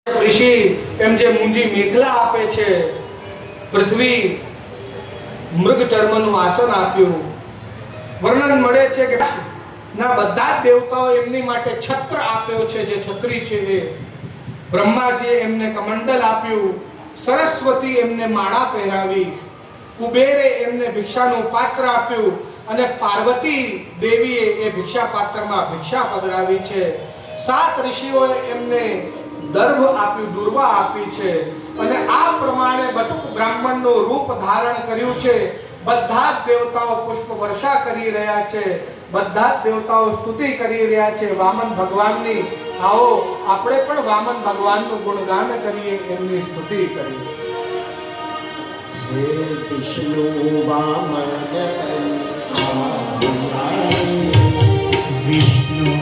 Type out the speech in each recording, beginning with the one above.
ઋષિ એમ જે મૂંજી મેખલા આપે છે, પૃથ્વી મૃગ ચર્મનું આસન આપ્યું. વર્ણન મળે છે કે ના બધા જ દેવતાઓ એમની માટે છત્ર આપ્યો છે, જે છત્રી છે એ. બ્રહ્માજીએ એમને કમંડલ આપ્યું, સરસ્વતી એમને માળા પહેરાવી, કુબેરે એમને ભિક્ષાનું પાત્ર આપ્યું અને પાર્વતી દેવીએ એ ભિક્ષા પાત્રમાં ભિક્ષા પધરાવી છે. 7 ઋષિઓએ એમને દર્ભ આપ્યું, દુર્વા આપી છે અને આ પ્રમાણે બટુક બ્રાહ્મણનું રૂપ ધારણ કર્યું છે. બધા જ દેવતાઓ પુષ્પ વર્ષા કરી રહ્યા છે, બધા જ દેવતાઓ સ્તુતિ કરી રહ્યા છે વામન ભગવાનની. આવો આપણે પણ વામન ભગવાનનું ગુણગાન કરીએ, એમની સ્તુતિ કરીએ. હે વિષ્ણુ વામન વિષ્ણુ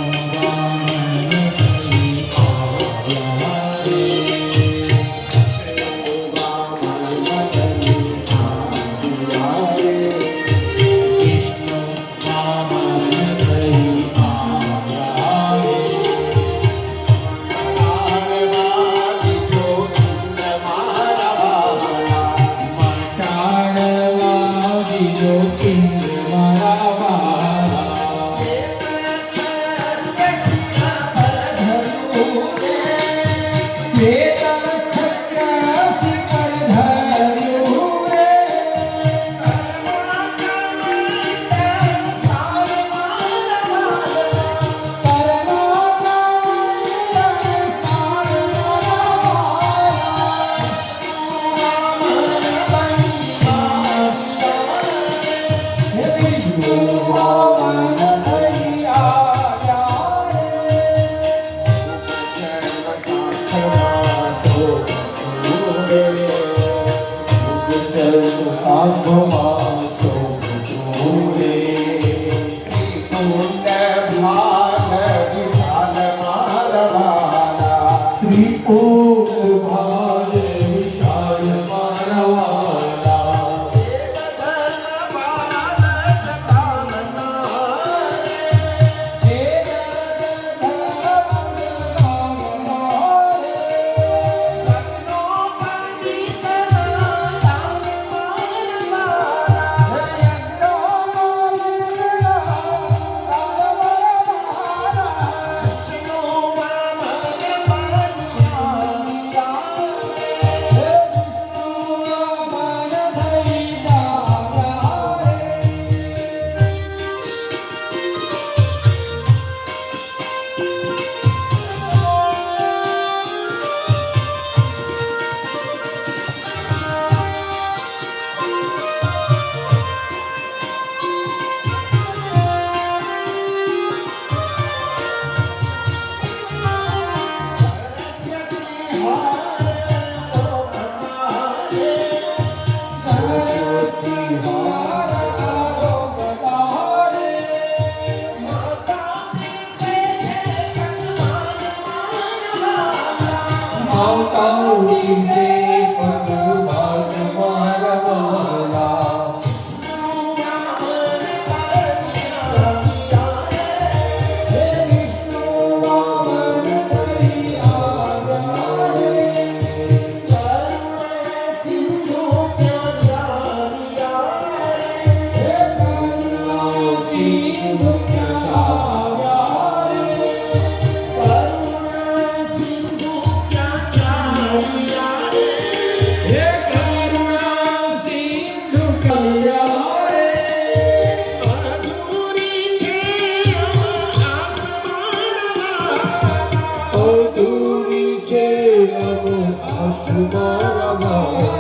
Subhanahu